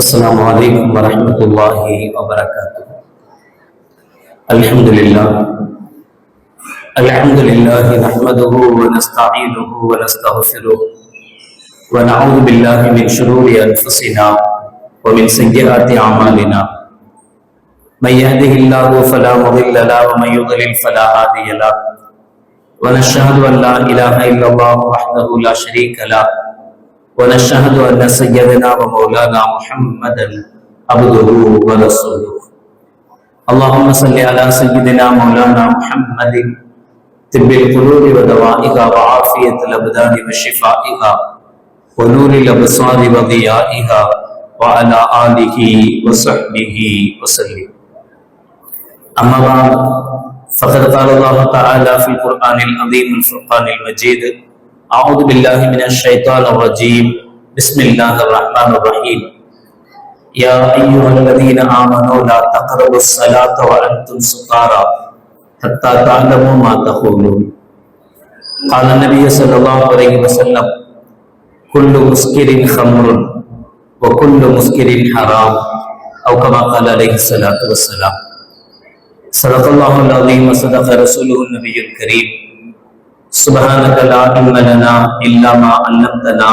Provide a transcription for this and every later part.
السلام عليكم ورحمة الله وبركاته. الحمد لله نحمده ونستعينه ونستغفره ونعوذ بالله من شرور أنفسنا ومن سيئات أعمالنا. من يهده الله فلا مضل له ومن يضلل فلا هادي له. ونشهد أن لا إله إلا الله وحده لا شريك له ونشهد أن سيدنا ومولانا محمدا عبده ورسوله. اللهم صل على سيدنا مولانا محمد طب القلوب ودوائها وعافية الأبدان وشفائها ونور الأبصار وضيائها وعلى آله وصحبه وسلم. أما بعد فقد قال الله تعالى في القرآن العظيم الفرقان المجيد: أعوذ بالله من الشيطان الرجيم بسم الله الرحمن الرحيم. يا أيها الذين آمنوا لا تقربوا الصلاة وأنتم سكارى حتى تعلموا ما تقولون. قال النبي صلى الله عليه وسلم: كل مسكر خمر وكل مسكر حرام، أو كما قال عليه الصلاة والسلام. صدق الله العظيم وصدق رسوله النبي الكريم. سبحانك لا علم لنا إلا ما علمتنا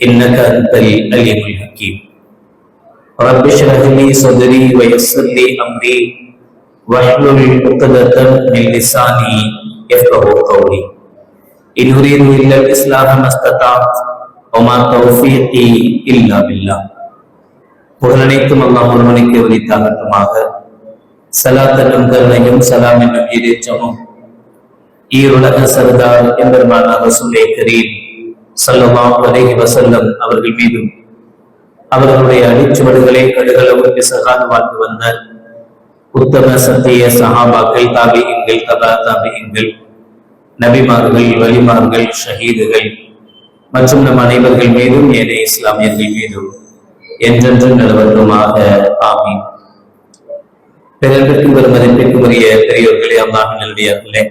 إنك أنت العليم الحكيم. رب اشرح لي صدري ويسر لي أمري واحلل عقدة من لساني يفقهوا قولي. إن أريد إلا الإصلاح ما استطعت وما توفيقي إلا بالله. புகழனைத்தும் அல்லாஹ் ஒருவனுக்கு உரித்தாகட்டுமாக. ஸலாத் என்னும் கருணையும் சலாம் என்னும் ஈடேற்றமும் ஈருலக சர்தார் எம்பெருமான ரசூலே கரீம் ஸல்லல்லாஹு அலைஹி வஸல்லம் அவர்கள் மீதும் அவர்களுடைய அடிச்சுவடுகளை கடுகளவு பிசகாது வாழ்ந்து வந்த உத்தம சத்திய சஹாபாக்கள், தாபிஈன்கள், தபா தாபிஈன்கள், நபிமார்கள், வலிமார்கள், ஷஹீதுகள் மற்றும் நம் அனைவர்கள் மீதும் ஏனைய இஸ்லாமியர்கள் மீதும் என்றென்றும் நிலவட்டுமாக. ஆமீன். பிறப்பிற்கும் பெருமதிப்பிற்கும் உரிய பெரியோர்களே, அல்லாஹ்வின் நல்லடியார்களே,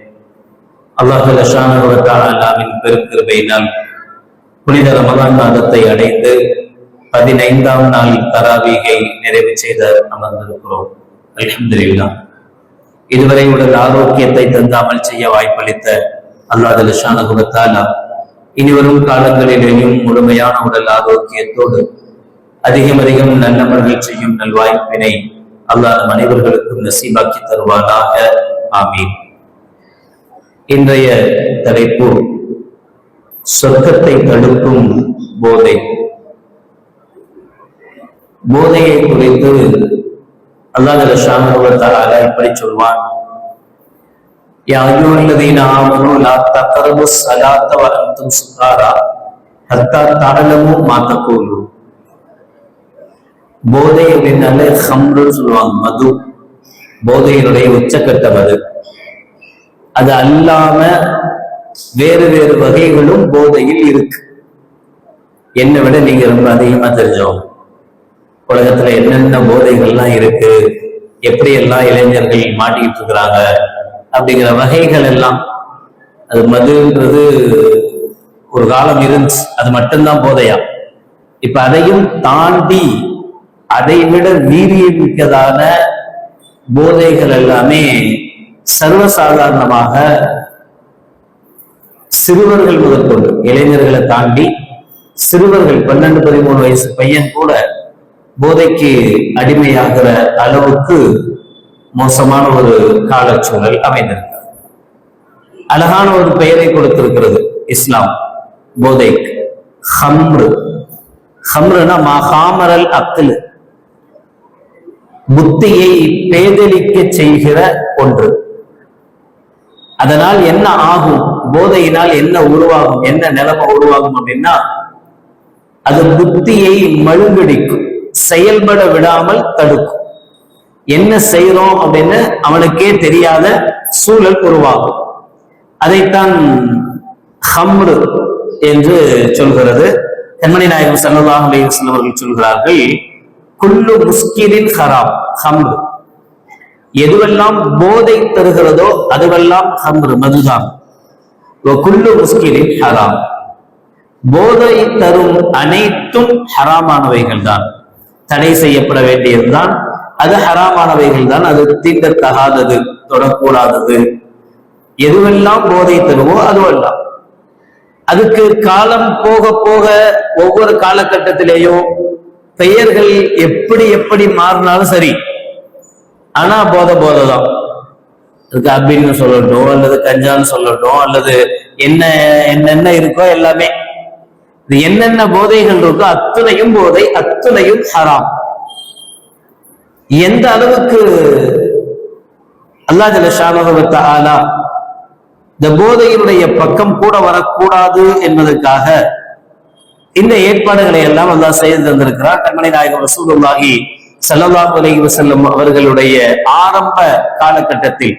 அல்லாஹ் ஸுப்ஹானஹு வ தஆலாவின் பெரும் கிருபையினால் புனித ரமலான் மாதத்தை அடைந்து 15ஆம் நாள் தராவீகை நிறைவு செய்த அமர்ந்திருக்கிறோம். அல்ஹம்துலில்லாஹ். இதுவரை உடல் ஆரோக்கியத்தை தந்து அமல் செய்ய வாய்ப்பளித்த அல்லாஹ் ஸுப்ஹானஹு வ தஆலா இனிவரும் காலங்களிலேயும் முழுமையான உடல் ஆரோக்கியத்தோடு அதிகம் நல்லமல்கள் செய்யும் நல்வாய்ப்பினை அல்லாஹ் நம் அனைவர்களுக்கும் நசீபாக்கி தருவானாக. ஆமீன். இன்றைய தலைப்பு சொர்க்கத்தை தடுக்கும் போதை. போதையை குறித்து அல்லாஹ் ஸுப்ஹானஹு வ தஆலா இப்படி சொல்வான்: யா அய்யுஹல்லதீன ஆமனூ லா தக்ரபுஸ் ஸலாத்த வ அன்தும் சுகாரா ஹத்தா தஅலமு மா தகூலூன். போதை அப்படின்னாலே ஹம்ருன்னு சொல்லுவாங்க, மது. போதையினுடைய உச்சக்கட்டம் அது. அது அல்லாம வேறு வேறு வகைகளும் போதையில் இருக்கு. என்னை விட நீங்க ரொம்ப அதிகமா தெரிஞ்சவங்க. உலகத்துல என்னென்ன போதைகள்லாம் இருக்கு, எப்படி எல்லாம் இளைஞர்கள் மாட்டிக்கிட்டு இருக்கிறாங்க அப்படிங்கிற வகைகள் எல்லாம். அது மதுன்றது ஒரு காலம் இருந்துச்சு, அது மட்டும்தான் போதையா. இப்ப அதையும் தாண்டி அதை விட வீரியமிக்கதான போதைகள் எல்லாமே சர்வசாதாரணமாக சிறுவர்கள் முதற்கொண்டு, இளைஞர்களை தாண்டி சிறுவர்கள் 12-13 வயசு பையன் கூட போதைக்கு அடிமையாகிற அளவுக்கு மோசமான ஒரு காலச்சூழல் அமைந்திருக்கிறது. அழகான ஒரு பெயரை கொடுத்திருக்கிறது இஸ்லாம் போதைக்கு. ஹம்ரு. ஹம்ருனா மகாமரல் அக்லு, புத்தியை பேதலிக்க செய்கிற ஒன்று. அதனால் என்ன ஆகும், போதையினால் என்ன உருவாகும், என்ன நிலைமை உருவாகும் அப்படின்னா, அது புத்தியை மழுங்கடிக்கும், செயல்பட விடாமல் தடுக்கும். என்ன செய்யறோம் அப்படின்னு அவனுக்கே தெரியாத சூழல் உருவாகும். அதைத்தான் ஹம்ரு என்று சொல்கிறது. கண்மணி நாயகம் ஸல்லல்லாஹு அலைஹி வஸல்லம் அவர்கள் சொல்கிறார்கள்: குல்லு முஸ்கிரின் ஹராம். ஹம்ரு, எதுவெல்லாம் போதை தருகிறதோ அதுவெல்லாம் ஹம்ரு, மதுதான். குல்லு முஸ்கிரின் ஹராம், போதை தரும் அனைத்தும் ஹராமானவைகள் தான். தடை செய்யப்பட வேண்டியதுதான். அது ஹராமானவைகள் தான், அது தீண்டத்தகாதது, தொடக்கூடாதது. எதுவெல்லாம் போதை தருவோ அதுவெல்லாம். அதுக்கு காலம் போக போக ஒவ்வொரு காலகட்டத்திலேயும் பெயர்கள் எப்படி எப்படி மாறினாலும் சரி, ஆனா போதைதான். அதுக்கு அபின்னு சொல்லட்டும், அல்லது கஞ்சான்னு சொல்லட்டும், அல்லது என்னென்ன இருக்கோ எல்லாமே, இது என்னென்ன போதைகள் இருக்கோ அத்துணையும் போதை, அத்துணையும் ஹராம். எந்த அளவுக்கு அல்லாஹ் ஜல்ல ஷானஹு வ தஆலா இந்த போதையினுடைய பக்கம் கூட வரக்கூடாது என்பதற்காக இந்த ஏற்பாடுகளை எல்லாம் அல்லாஹ் செய்து தந்திருக்கிறார். கண்மணி நாயகம் ரசூலுல்லாஹி ஸல்லல்லாஹு அலைஹி வஸல்லம் அவர்களுடைய ஆரம்ப காலகட்டத்தில்,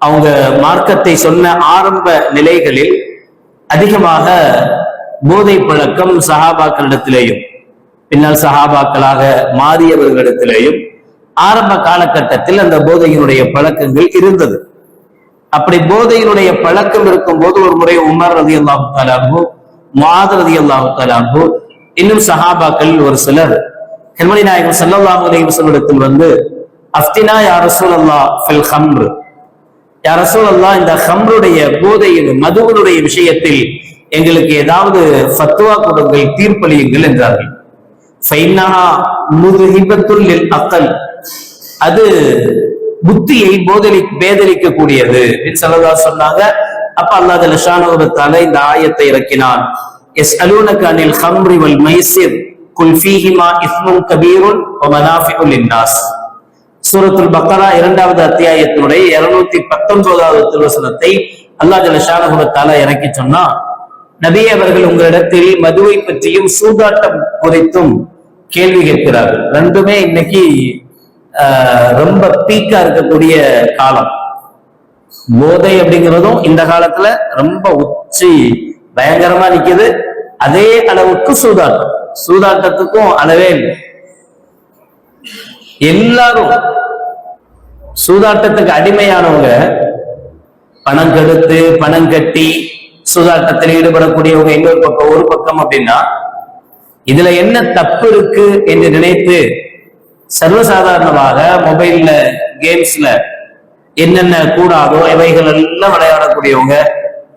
அவங்க மார்க்கத்தை சொன்ன ஆரம்ப நிலைகளில் அதிகமாக போதை பழக்கம் சஹாபாக்களிடத்திலேயும் பின்னால் சஹாபாக்களாக மாறியவர்களிடத்திலேயும் ஆரம்ப காலகட்டத்தில் அந்த போதையினுடைய பழக்கங்கள் இருந்தது. அப்படி போதையினுடைய பழக்கம் இருக்கும் போது ஒரு முறை உமர் ரலியல்லாஹு தஆலா அன்ஹு, முஆத் ரலியல்லாஹு தஆலா அன்ஹு, இன்னும் சஹாபாக்கள் ஒரு சிலர் கண்மணி நாயகம் ஸல்லல்லாஹு அலைஹி வஸல்லம் வந்து அஃப்தினா யா ரசூலல்லாஹ் ஃபில் ஹம்ர், யா ரசூலல்லாஹ் இந்த ஹம்ருடைய போதையின் மதுவினுடைய விஷயத்தில் எங்களுக்கு ஏதாவது ஃபத்வா கொடுங்கள், தீர்ப்பளியுங்கள் என்றார்கள். ஃபைன்னஹா முத்ஹிபத்துல் லில் அக்ல், அது புத்தியை பேதலிக்க கூடியது ஸல்லல்லாஹு சொன்னாங்க. அப்ப அல்லாஹ் ஜல்ல ஷானஹு வ தஆலா இந்த ஆயத்தை இறக்கினான். யஸ்அலூனக அனில் ஹம்ரி வல் மைஸிர் குல் ஃபீஹிமா இஸ்முன் கபீருன் வ மனாஃபிஉ லின்னாஸ். சூரத்துல் பக்ரா 2வது அத்தியாயத்தினுடைய 219வது வசனத்தை அல்லாஹ் ஜல்ல ஷானஹு வ தஆலா இறக்கி சொன்னா, நபி அவர்கள் உங்களிடத்தில் மதுவை பற்றியும் சூதாட்டம் குறித்தும் கேள்வி கேட்கிறார்கள். ரெண்டுமே இன்னைக்கு ரொம்ப பீக்கா இருக்கக்கூடிய காலம். போதை அப்படிங்கிறதும் இந்த காலத்துல ரொம்ப உச்சி பயங்கரமா நிக்குது. அதே அளவுக்கு சூதாட்டத்துக்கும் அளவே இல்லை. எல்லாரும் சூதாட்டத்துக்கு அடிமையானவங்க, பணம் கெடுத்து பணம் கட்டி சூதாட்டத்தில் ஈடுபடக்கூடியவங்க இன்னொரு பக்கம், ஒரு பக்கம் அப்படின்னா இதுல என்ன தப்பு இருக்கு என்று நினைத்து சர்வசாதாரணமாக மொபைல்ல கேம்ஸ்ல என்னென்ன கூடாதோ இவைகள் எல்லாம் விளையாடக்கூடியவங்க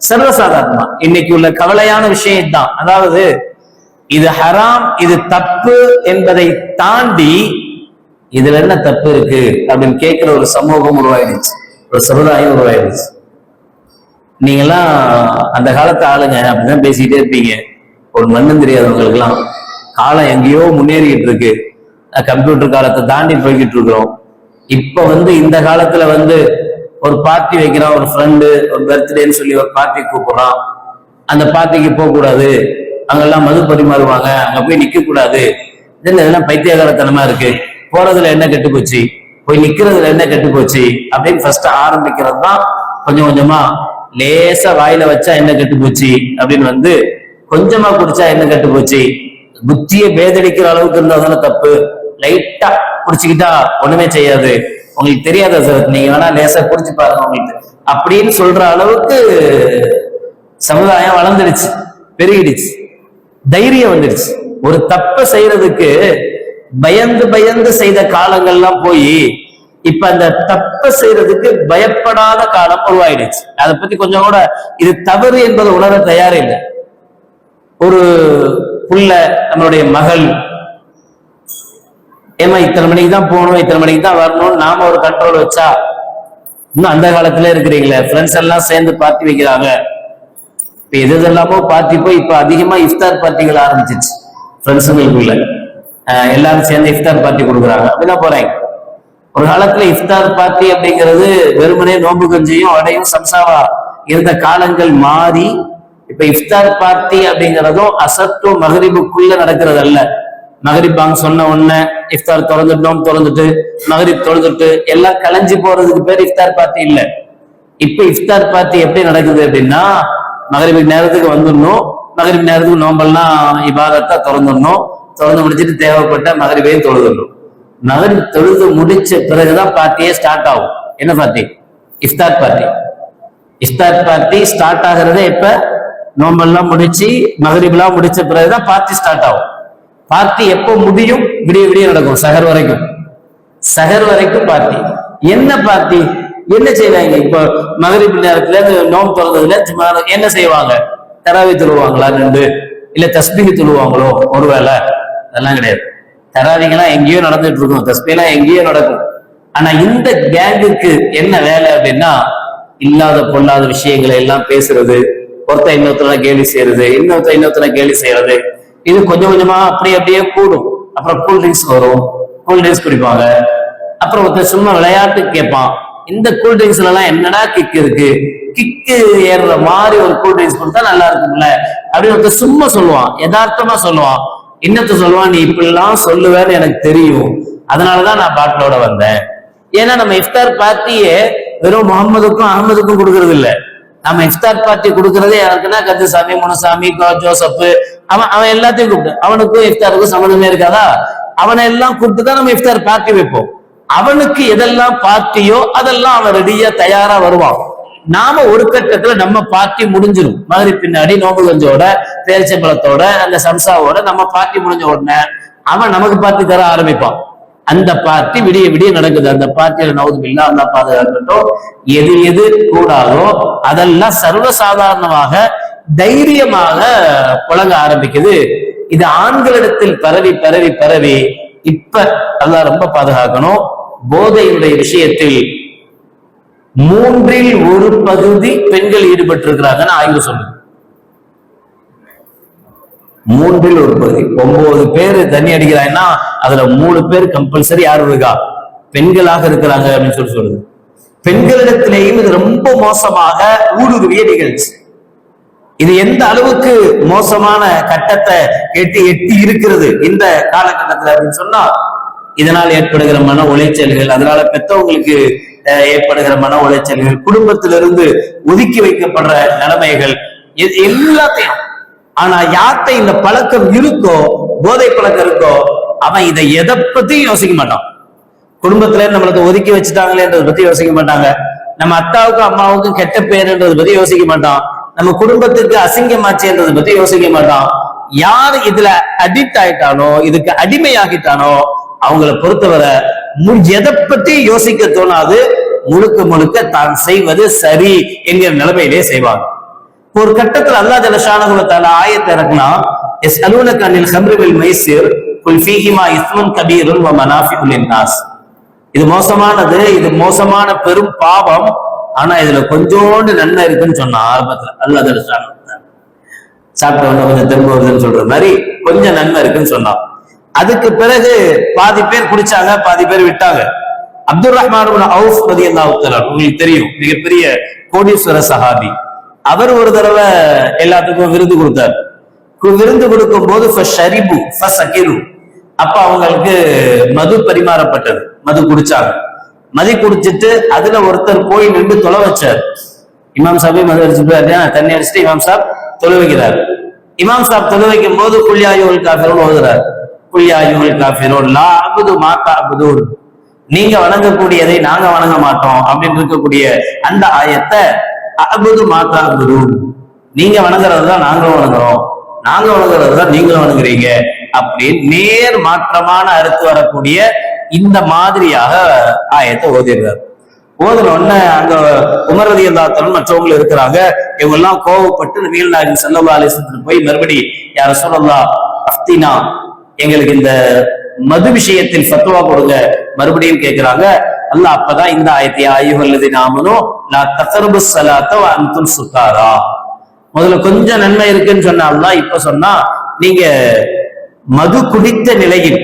சர்வசாதாரணமா. இன்னைக்கு உள்ள கவலையான விஷயம் தான், அதாவது இது ஹராம், இது தப்பு என்பதை தாண்டி இதுல என்ன தப்பு இருக்கு அப்படின்னு கேட்கிற ஒரு சமூகம் உருவாயிடுச்சு, ஒரு சமுதாயம் உருவாயிடுச்சு. நீங்கெல்லாம் அந்த காலத்து ஆளுங்க அப்படிதான் பேசிக்கிட்டே இருப்பீங்க. ஒரு மண்ணும் தெரியாதவங்களுக்கு எல்லாம் காலம் எங்கேயோ முன்னேறிக்கிட்டு இருக்கு, கம்ப்யூட்டர் காலத்தை தாண்டி போய்கிட்டு இருக்கிறோம். இப்ப இந்த காலத்துல ஒரு பார்ட்டி வைக்கிறான், ஒரு ஃப்ரெண்டு ஒரு பர்த்டேன்னு சொல்லி ஒரு பார்ட்டி கூப்பிடுறான். அந்த பார்ட்டிக்கு போக கூடாது, அங்கெல்லாம் மது பரிமாறுவாங்க, அங்க போய் நிக்க கூடாது, இதெல்லாம் பைத்தியகாரத்தனமா இருக்கு, போறதுல என்ன கெட்டு போச்சு, போய் நிக்கிறதுல என்ன கெட்டு போச்சு அப்படின்னு ஃபர்ஸ்ட் ஆரம்பிக்கிறது தான். கொஞ்சம் கொஞ்சமா லேசா வாயில வச்சா என்ன கெட்டு போச்சு அப்படின்னு கொஞ்சமா குடிச்சா என்ன கெட்டு போச்சு, புத்தியை பேதடிக்கிற அளவுக்கு இருந்தா தானே தப்பு, லைட்டா குடிச்சுக்கிட்டா ஒண்ணுமே செய்யாது, உங்களுக்கு தெரியாத சார், நீங்க வேணா லேசா குடிச்சு பாருங்க உங்களுக்கு அப்படின்னு சொல்ற அளவுக்கு சமுதாயம் வளர்ந்துடுச்சு, பெருகிடுச்சு, தைரியம் வந்துடுச்சு. ஒரு தப்பை செய்யறதுக்கு பயந்து செய்த காலங்கள்லாம் போய் இப்ப அந்த தப்பை செய்யறதுக்கு பயப்படாத காலம் உருவாயிடுச்சு. அதை பத்தி கொஞ்சம் கூட இது தவறு என்பதை உணர தயாரே இல்லை. ஒரு புள்ள, நம்மளுடைய மகள், ஏமா இத்தனை மணிக்கு தான் போகணும், இத்தனை மணிக்கு தான் வரணும், நாம ஒரு கண்ட்ரோல் வச்சா, இன்னும் அந்த காலத்துல இருக்கிறீங்களே, ஃப்ரெண்ட்ஸ் எல்லாம் சேர்ந்து பார்ட்டி வைக்கிறாங்க. இப்ப எது எல்லாமோ பார்ட்டி போய் இப்ப அதிகமா இஃப்தார் பார்ட்டிகள் ஆரம்பிச்சிச்சு. ஃப்ரெண்ட்ஸுங்களுக்குள்ள எல்லாரும் சேர்ந்து இஃப்தார் பார்ட்டி கொடுக்குறாங்க, அப்படிதான் போறாங்க. ஒரு காலத்துல இஃப்தார் பார்ட்டி அப்படிங்கிறது வெறுமனே நோம்பு கஞ்சியும் வடையும் சம்சாவா இருந்த காலங்கள் மாறி இப்ப இஃப்தார் பார்ட்டி அப்படிங்கிறதும் அசத்து மகரிபுக்குள்ள நடக்கிறது அல்ல. மகரிப் பாங்க சொன்ன உடனே இஃப்தார் திறந்துட்டு மகரிப் தொழுதுட்டு எல்லாம் கலைஞ்சு போறதுக்கு பேர் இஃப்தார் பார்ட்டி இல்ல. இப்ப இஃப்தார் பார்ட்டி எப்படி நடக்குது அப்படின்னா, மகரிபுக்கு நேரத்துக்கு வந்துடணும், மகரிப் நேரத்துக்கு நோம்பெல்லாம் இபாதத்தா திறந்துடணும், திறந்து முடிச்சுட்டு தேவைப்பட்ட மகரிபையும் தொழுதுடணும். மகரிப் தொழுது முடிச்ச பிறகுதான் பார்ட்டியே ஸ்டார்ட் ஆகும். என்ன பார்ட்டி? இஃப்தார் பார்ட்டி. இஃப்தார் பார்ட்டி ஸ்டார்ட் ஆகிறதே இப்ப நோம்பெல்லாம் முடிச்சு மகரிப்லாம் முடிச்ச பிறகுதான் பார்ட்டி ஸ்டார்ட் ஆகும். பார்ட்டி எப்போ முடியும்? விடிய விடிய நடக்கும், சஹர் வரைக்கும். சஹர் வரைக்கும் பார்ட்டி. என்ன பார்ட்டி? என்ன செய்வாங்க? இப்போ மகரிப் நேரத்துல நோம்பு திறந்ததுல சும்மா என்ன செய்வாங்க? தராவி தொழுவாங்களா? ரெண்டு இல்ல தஸ்பீஹ் தொழுவாங்களோ? ஒருவேளை அதெல்லாம் கிடையாது. தராவிங்கெல்லாம் எங்கேயோ நடந்துட்டு இருக்கும், தஸ்பீஹ்லாம் எங்கேயோ நடக்கும். ஆனா இந்த கேங்குக்கு என்ன வேலை அப்படின்னா, இல்லாத பொல்லாத விஷயங்களை எல்லாம் பேசுறது, ஒருத்தர் இன்னொருத்தர கேலி செய்யறது, இன்னொருத்தர கேலி செய்யறது, இது கொஞ்சம் கொஞ்சமா அப்படியே கூடும். அப்புறம் கூல் ட்ரிங்க்ஸ் வரும், கூல் ட்ரிங்க்ஸ் குடிப்பாங்க. அப்புறம் ஒருத்தர் சும்மா விளையாட்டு கேட்பான், இந்த கூல் ட்ரிங்க்ஸ்ல எல்லாம் என்னடா கிக் இருக்கு, கிக்கு ஏறுற மாதிரி ஒரு கூல் ட்ரிங்க்ஸ் கொடுத்தா நல்லா இருக்கும்ல அப்படின்னு ஒருத்தர் சும்மா சொல்லுவான், யதார்த்தமா சொல்லுவான். இன்னத்த சொல்லுவான், நீ இப்படிலாம் சொல்லுவேன்னு எனக்கு தெரியும், அதனாலதான் நான் பாட்டிலோட வந்தேன். ஏன்னா நம்ம இஃப்தார் பார்ட்டியே வெறும் முகமதுக்கும் அகமதுக்கும் கொடுக்கறது இல்ல. நம்ம இஃப்தார் பார்ட்டி கொடுக்கறதே யாருக்குன்னா கந்தசாமி, முனுசாமி, ஜோசப், அவன் எல்லாத்தையும் கூப்பிட்டு, அவனுக்கும் இஃப்தாருக்கும் சம்மந்தமே இருக்காதா? அவனை எல்லாம் கூப்பிட்டுதான் நம்ம இஃப்தார் பார்ட்டி வைப்போம். அவனுக்கு எதெல்லாம் பார்ட்டியோ அதெல்லாம் அவன் ரெடியா தயாரா வருவான். நாம ஒரு கட்டத்துல நம்ம பார்ட்டி முடிஞ்சிடும். மாதிரி பின்னாடி நோம்பு கஞ்சோட, பேரிச்சம்பழத்தோட, அந்த சம்சாவோட நம்ம பார்ட்டி முடிஞ்ச உடனே அவன் நமக்கு பார்ட்டி தர ஆரம்பிப்பான். அந்த பார்ட்டி விடிய விடிய நடக்குது. அந்த பார்ட்டியில நவுதுபில்லா அல்லாஹ் பாதுகாக்கட்டும், எது எது கூடாதோ அதெல்லாம் சர்வசாதாரணமாக தைரியமாக புழங்க ஆரம்பிக்குது. இது ஆண்களிடத்தில் பரவி பரவி பரவி இப்ப அல்லாஹ் ரொம்ப பாதுகாக்கணும். போதையுடைய விஷயத்தில் 1/3 பெண்கள் ஈடுபட்டு இருக்கிறாங்கன்னு ஆய்வு சொல்லுது. 1/3 9 பேர் தண்ணி அடிக்கிறாங்கன்னா அதுல 3 பேர் கம்பல்சரி யாரு இருக்கா? பெண்களாக இருக்கிறாங்க அப்படின்னு சொல்லுது. பெண்களிடத்திலேயும் இது ரொம்ப மோசமாக ஊடுருவிய நிகழ்ச்சி. இது எந்த அளவுக்கு மோசமான கட்டத்தை எட்டி இருக்கிறது இந்த காலகட்டத்தில் அப்படின்னு சொன்னா, இதனால் ஏற்படுகிற மன உளைச்சல்கள், அதனால பெற்றவங்களுக்கு ஏற்படுகிற மன உளைச்சல்கள், குடும்பத்திலிருந்து ஒதுக்கி வைக்கப்படுற நிலைமைகள், எல்லாத்தையும். ஆனா யார்கிட்ட இந்த பழக்கம் இருக்கோ, போதை பழக்கம் இருக்கோ, அவன் இதை எதை பத்தியும் யோசிக்க மாட்டான். குடும்பத்துல நம்மளுக்கு ஒதுக்கி வச்சுட்டாங்களேன்றதை பத்தி யோசிக்க மாட்டாங்க. நம்ம அத்தாவுக்கும் அம்மாவுக்கும் கெட்ட பேருன்றதை பத்தி யோசிக்க மாட்டான். நம்ம குடும்பத்துக்கு அசிங்கமாச்சுன்றதை பத்தி யோசிக்க மாட்டான். யார் இதுல அடிக்ட் ஆயிட்டானோ, இதுக்கு அடிமையாகிட்டானோ, அவங்களை பொறுத்தவரை எதை பத்தி யோசிக்க தோணாது. முழுக்க முழுக்க தான் செய்வது சரி என்கிற நிலைமையிலே செய்வாங்க. ஒரு கட்டத்தில் அல்லாஹ் ஜல்ல ஷானஹு வ தஆலா ஆயத்தை இறக்கலாம், யஸ்அலூனக அனில் ஹம்ரி வல் மைஸிர் குல் ஃபீஹிமா இஸ்முன் கபீருன் வ மனாஃபிஉ லின்னாஸ். இது மோசமானது, இது மோசமான பெரும் பாவம், ஆனா இதுல கொஞ்சோண்டு நன்மை இருக்குன்னு சொன்னா ஆரம்பத்துல அல்லாஹ் ஜல்ல ஷானஹு வ தஆலா. சாப்பிட்ட உடனே கொஞ்சம் திரும்ப வருதுன்னு சொல்ற மாதிரி கொஞ்சம் நன்மை இருக்குன்னு சொன்னான். அதுக்கு பிறகு பாதி பேர் குடிச்சாங்க, பாதி பேர் விட்டாங்க. அப்துல் ரஹ்மான் இப்னு அவுஃப் ரலியல்லாஹு தஆலா, உங்களுக்கு தெரியும், மிகப்பெரிய கோடீஸ்வர சஹாபி. அவர் ஒரு தடவை எல்லாத்துக்கும் விருது கொடுத்தார். விருந்து கொடுக்கும் போது அப்ப அவங்களுக்கு மது பரிமாறப்பட்டது. மது குடிச்சாங்க. மது குடிச்சிட்டு அதுல ஒருத்தர் போய் நின்று தொலை வச்சார். இமாம் சாபி மது அடிச்சுட்டு தண்ணி அடிச்சுட்டு இமாம் சாப் தொலை வைக்கிறார். இமாம் சாப் தொலை வைக்கும் போது குல்யாயுல் காஃபிரூன் ஓதுறார். குல்யாயுல் காஃபிரூன் லா அபுது மா தஅபுதூன், நீங்க வணங்கக்கூடியதை நாங்க வணங்க மாட்டோம் அப்படின்னு இருக்கக்கூடிய அந்த ஆயத்தை அபுது மா தஅபுதூன், நீங்க வணங்குறதுதான் நாங்களும் வணங்குறோம், நாங்க வணங்குறதுதான் நீங்களும் வணங்குறீங்க அப்படின்னு நேர் மாற்றமான அறுத்து வரக்கூடிய இந்த மாதிரியாக ஆயத்தை ஓதிடுறாரு. ஓதுன உடனே அங்க உமர் ரலியல்லாஹு தஆலா மற்றவங்க இருக்கிறாங்க. இவங்க எல்லாம் கோவப்பட்டு நபிகள் நாயகம் ஸல்லல்லாஹு அலைஹி வஸல்லம் போய் மறுபடி யா ரசூலல்லாஹ் அஃப்தினா, எங்களுக்கு இந்த மது விஷயத்தில் ஃபத்வா கொடுங்க மறுபடியும் கேட்கிறாங்க. அல்லாஹ் அப்பதான் இந்த ஆயத்தை அய்யுஹல்லதீன ஆமனூ லா தக்ரபுஸ் ஸலாத்த வ அன்தும் சுகாரா, முதல்ல கொஞ்சம் நன்மை இருக்குன்னு சொன்னா அல்லாஹ் இப்ப சொன்னா, நீங்க மது குடித்த நிலையில்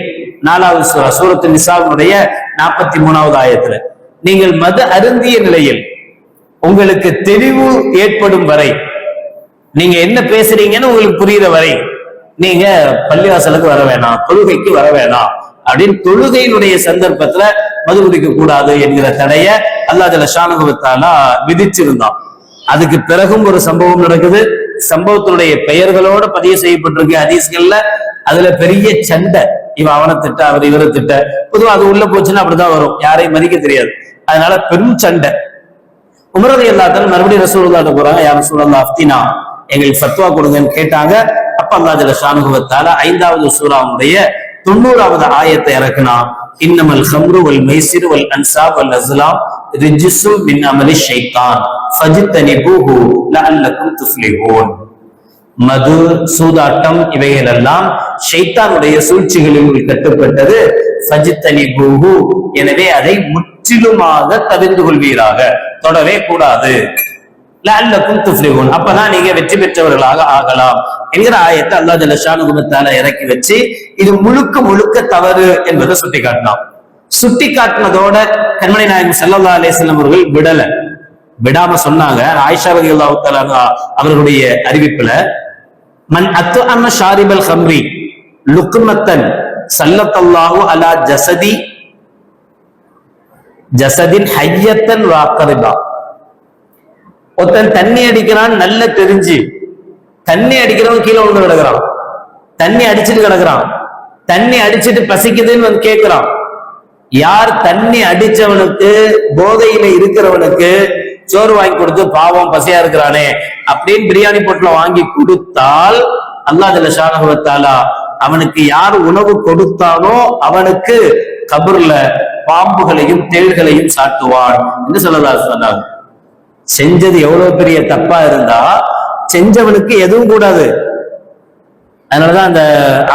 4வது சூரத்து நிசாவுடைய 43வது ஆயத்துல நீங்கள் மது அருந்திய நிலையில் உங்களுக்கு தெளிவு ஏற்படும் வரை, நீங்க என்ன பேசுறீங்கன்னு உங்களுக்கு புரியுற வரை நீங்க பள்ளிவாசலுக்கு வர வேணாம், தொழுகைக்கு வர வேணாம் அப்படின்னு தொழுகையினுடைய சந்தர்ப்பத்துல மது குடிக்க கூடாது என்கிற தடைய அல்லாஹ் ஜல்ல ஷானஹு வ தஆலா விதிச்சிருந்தான். அதுக்கு பிறகும் ஒரு சம்பவம் நடக்குது. சம்பவத்தினுடைய பெயர்களோட பதிவு செய்யப்பட்டிருக்கு ஹதீஸ்கள்ல. அதுல பெரிய சண்டை, இவன் அவனை திட்ட, அவர் இவரை திட்ட. பொதுவா அது உள்ள போச்சுன்னா அப்படிதான் வரும், யாரையும் மதிக்க தெரியாது. அதனால பெரும் சண்டை. உமர் ரலியல்லாஹு தஆலா மறுபடியும் ரசூலுல்லாஹ்ட்ட போறாங்க, யா ரசூலல்லாஹ் அஃப்தினா, எங்களுக்கு ஃபத்வா கொடுங்கன்னு கேட்டாங்க. அப்ப அப்ப அல்லாஹ் ஜல்ல ஷானுஹு வ தஆலா 5வது சூராவுடைய 90வது ஆயத்தை இறக்குனான். இன்னமல் ஹம்ரு வல் மைசிரு வல் அன்சாப் வல் அஸ்லாம் ரிஜ்ஸும் மின் அமலி ஷைத்தான் ஃபஜ்தனிபூஹு லஅல்லகும் துஃப்லிஹூன். மது, சூதாட்டம் இவைகள் எல்லாம் ஷைத்தானுடைய சூழ்ச்சிகளில் கட்டுப்பட்டது. ஃபஜ்தனிபூஹு, எனவே அதை முற்றிலுமாக தவிர்த்து கொள்வீராக, தொடவே கூடாது. லஅல்லகும் துஃப்லிஹூன், அப்பதான் நீங்க வெற்றி பெற்றவர்களாக ஆகலாம் என்கிற ஆயத்தை அல்லாஹ் ஜல்ல ஷானுஹு வ தஆலா இறக்கி வச்சு இது முழுக்க முழுக்க தவறு என்பதை சுட்டி காட்டினான். சுட்டி காட்டினதோட கண்மணி நாயகம் ஸல்லல்லாஹு அலைஹி வஸல்லம் அவர்கள் விடாம சொன்னாங்க. ஆயிஷா ரலியல்லாஹு தஆலா அவர்களுடைய அறிவிப்புல, மன் அத்அம ஷாரிபல் ஹம்ரி லுக்மத்தன் ஸல்லல்லாஹு அலா ஜஸதின் ஹய்யத்தன் வஅக்ரிபா. ஒருத்தன் தண்ணி அடிக்கிறான், நல்ல தெரிஞ்சு தண்ணி அடிக்கிறவன் கீழே விழுந்து கிடக்குறான், தண்ணி அடிச்சுட்டு கிடக்குறான், தண்ணி அடிச்சுட்டு பசிக்குதுன்னு வந்து கேட்கிறான். யார் தண்ணி அடிச்சவனுக்கு, போதையில இருக்கிறவனுக்கு சோறு வாங்கி கொடுத்து பாவம் பசியா இருக்கிறானே அப்படின்னு பிரியாணி பொட்டல வாங்கி கொடுத்தால் அல்லாஹ் ஜல்ல ஷானஹு வ தஆலா அவனுக்கு யார் உணவு கொடுத்தானோ அவனுக்கு கபர்ல பாம்புகளையும் தேள்களையும் சாட்டுவான் என்று ஸல்லல்லாஹு அலைஹி வஸல்லம். செஞ்சது எவ்வளவு பெரிய தப்பா இருந்தா செஞ்சவனுக்கு எதுவும் கூடாது. அதனாலதான் அந்த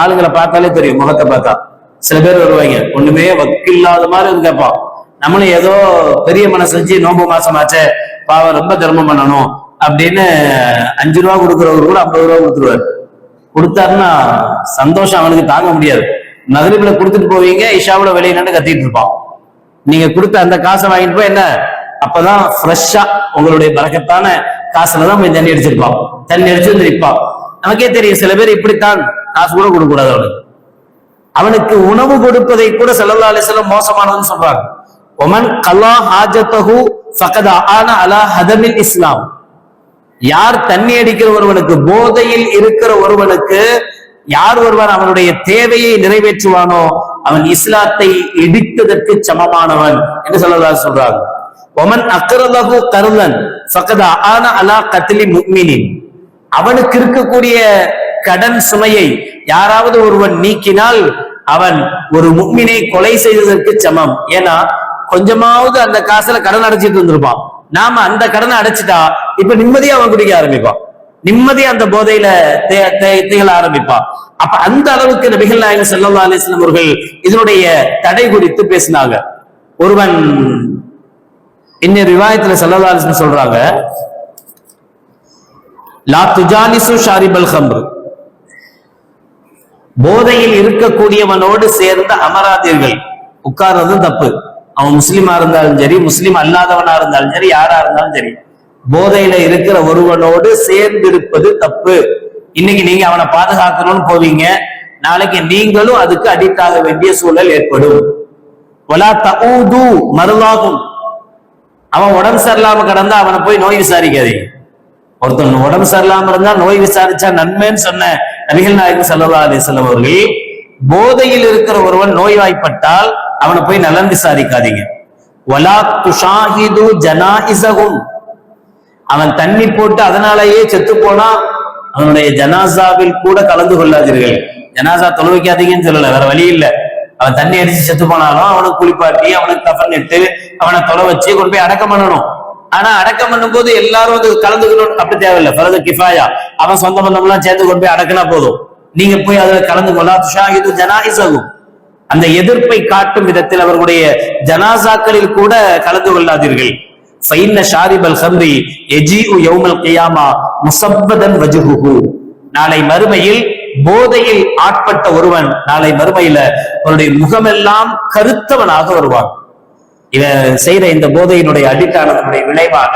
ஆளுங்களை பார்த்தாலே தெரியும், முகத்தை பார்த்தா சில பேர் வருவாங்க, ஒண்ணுமே வக்கில்லாத மாதிரி வந்து கேட்பான். நம்மளும் ஏதோ பெரிய மனசு செஞ்சு நோம்பு மாசமாச்சே பாவம் ரொம்ப தர்மம் பண்ணணும் அப்படின்னு 5 ரூபா கொடுக்குறவரு கூட 50 ரூபா கொடுத்துருவாரு. கொடுத்தாருன்னா சந்தோஷம் அவனுக்கு தாங்க முடியாது. மகரிப்ல கொடுத்துட்டு போவீங்க, இஷாவுல வெளியே நின்று கத்திட்டு இருப்பான். நீங்க கொடுத்த அந்த காசை வாங்கிட்டு போய் என்ன, அப்பதான் ஃப்ரெஷ்ஷா உங்களுடைய பரக்கத்தான காசுலதான் போய் தண்ணி அடிச்சிருப்பான், தண்ணி அடிச்சு வந்து நிற்பான். நமக்கே தெரியும் சில பேர் இப்படித்தான், காசு கூட கொடுக்க கூடாது அவனுக்கு. அவனுக்கு உணவு கொடுப்பதை கூட ஸல்லல்லாஹு அலைஹி வஸல்லம் மோசமானதுன்னு சொல்றாங்க. ஒமன் கல்லா ஹாஜத்தஹு ஃபகத் ஆன அலா ஹதமில் இஸ்லாம். யார் தண்ணி அடிக்கிற ஒருவனுக்கு, போதையில் இருக்கிற ஒருவனுக்கு யார் ஒருவன் அவனுடைய தேவையை நிறைவேற்றுவானோ அவன் இஸ்லாத்தை இடித்ததற்கு சமமானவன் என்று ஸல்லல்லாஹு அலைஹி சொல்றாங்க. ஒமன் அக்ரலஹு கர்லன் ஃபகத் ஆன அலா கத்லி முஃமினின். அவனுக்கு இருக்கக்கூடிய கடன் சுமையை யாராவது ஒருவன் நீக்கினால் அவன் ஒரு முஃமினை கொலை செய்ததற்கு சமம். ஏன்னா கொஞ்சமாவது அந்த காசுல கடன் அடைச்சிட்டு இருந்திருப்பான். நாம அந்த கடனை அடைச்சிட்டா இப்ப நிம்மதியா அவன் குடிக்க ஆரம்பிப்பான், நிம்மதியா அந்த போதையில திகழ ஆரம்பிப்பான். அப்ப அந்த அளவுக்கு நபிகள் நாயகம் ஸல்லல்லாஹு அலைஹி வஸல்லம் அவர்கள் இதனுடைய தடை குறித்து பேசினாங்க. ஒருவன் இன்னொரு ரிவாயத்துல ஸல்லல்லாஹு அலைஹி வஸல்லம் சொல்றாங்க, லா துஜாலிசு ஷாரிபல் ஹம்ர், போதையில் இருக்கக்கூடியவனோடு சேர்ந்து அமராதீர்கள். உட்கார்றதும் தப்பு. அவன் முஸ்லிமா இருந்தாலும் சரி, முஸ்லிம் அல்லாதவனா இருந்தாலும் சரி, யாரா இருந்தாலும் சரி, போதையில இருக்கிற ஒருவனோடு சேர்ந்திருப்பது தப்பு. இன்னைக்கு நீங்க அவனை பாதுகாக்கணும்னு போவீங்க, நாளைக்கு நீங்களும் அதுக்கு அடிக்ட் ஆக வேண்டிய சூழல் ஏற்படும். வலா தஊது மர்லாகும், அவன் உடம்பு சரியில்லாம கடந்தா அவனை போய் நோய் விசாரிக்காதீங்க. ஒருத்தன் உடம்பு சரியில்லாம இருந்தா நோய் விசாரிச்சா நன்மைன்னு சொன்ன நபிகள் நாயகம் ஸல்லல்லாஹு அலைஹி வஸல்லம் அவர்கள், போதையில் இருக்கிற ஒருவன் நோய்வாய்ப்பட்டால் அவனை போய் நலன் விசாரிக்காதீங்க. வலா துஷாஹிது ஜனாஇஸஹும், அவன் தண்ணி போட்டு அதனாலேயே செத்து போனா அவனுடைய ஜனாசாவில் கூட கலந்து கொள்ளாதீர்கள். ஜனாசா தொலை வைக்காதீங்கன்னு சொல்லல, வேற வழி இல்லை. அவன் தண்ணி அடிச்சு செத்து போனாலும் அவனுக்கு குளிப்பாட்டி அவனுக்கு கஃன் இட்டு அவனை தொலை வச்சு கொண்டு போய் அடக்கம் பண்ணணும். ஆனா அடக்கம் பண்ணும் போது எல்லாரும் வந்து கலந்துக்கணும் அப்படி தேவையில்லை. ஃபர்து கிஃபாயா, அவன் சொந்த பந்தம் எல்லாம் சேர்ந்து கொண்டு போய் அடக்கினா போதும், நீங்க போய் அதுல கலந்து கொள்ளா. துஷாஹிது ஜனாஇஸஹும், அந்த எதிர்ப்பை காட்டும் விதத்தில் அவர்களுடைய ஜனாசாக்களில் கூட கலந்து கொள்ளாதீர்கள். ஃபைன்ன ஷாரிபல் ஹம்ரி யஜீஉ யௌமல் கியாமா முஸப்பதன் வஜ்ஹுஹு, நாளை மறுமையில் போதையில் ஆட்பட்ட ஒருவன் நாளை மறுமையில அவருடைய முகமெல்லாம் கருத்தவனாக வருவான். இவன் செய்யற இந்த போதையினுடைய அடித்தானதனுடைய விளைவாக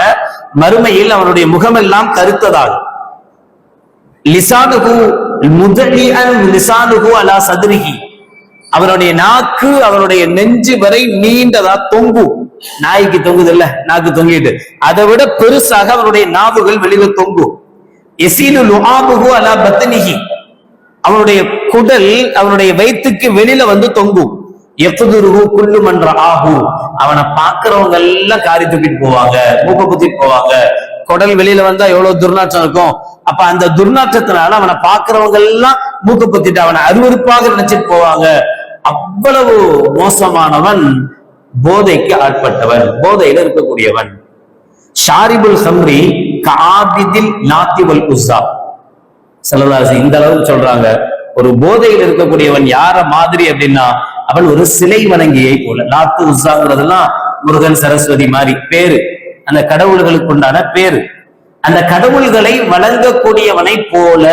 மறுமையில் அவனுடைய முகமெல்லாம் கருத்ததாகும். லிசானுஹு முதலிஅன் லிசானுஹு அலா சத்ரிஹி, அவனுடைய நாக்கு அவனுடைய நெஞ்சு வரை நீண்டதா தொங்கும். நாய்க்கு தொங்குது இல்ல, நாக்கு தொங்கிட்டு அதை விட பெருசாக அவனுடைய நாவுகள் வெளியில தொங்கும். எசீலு லுஆபுஹு அலா பத்னிஹி, அவனுடைய குடல் அவனுடைய வயிற்றுக்கு வெளியில வந்து தொங்கும். எஃதுருஹு குல்லு மன் ரஆஹு, அவனை பார்க்கிறவங்க எல்லாம் காரி தூக்கிட்டு போவாங்க, மூக்க குத்திட்டு போவாங்க. குடல் வெளியில வந்தா எவ்வளவு துர்நாற்றம் இருக்கும். அப்ப அந்த துர்நாற்றத்தினால அவனை பார்க்கிறவங்க எல்லாம் மூக்கு பொத்திட்டு அவனை அருவருப்பாக நினைச்சிட்டு போவாங்க. அவ்வளவு மோசமானவன், போதைக்கு ஆட்பட்டவன், போதையில இருக்கக்கூடியவன். ஷாரிபுல் ஹம்ரி கஆபிதில் லாத்தி வல் உஸ்ஸா. ஸல்லல்லாஹு இந்த அளவுக்கு சொல்றாங்க, ஒரு போதையில் இருக்கக்கூடியவன் யார மாதிரி அப்படின்னா அவன் ஒரு சிலை வணங்கியை போல. லாத்து உஸ்ஸாங்கிறதெல்லாம் முருகன் சரஸ்வதி மாதிரி பேரு, அந்த கடவுள்களுக்கு உண்டான பேரு. அந்த கடவுள்களை வணங்கக்கூடியவனை போல,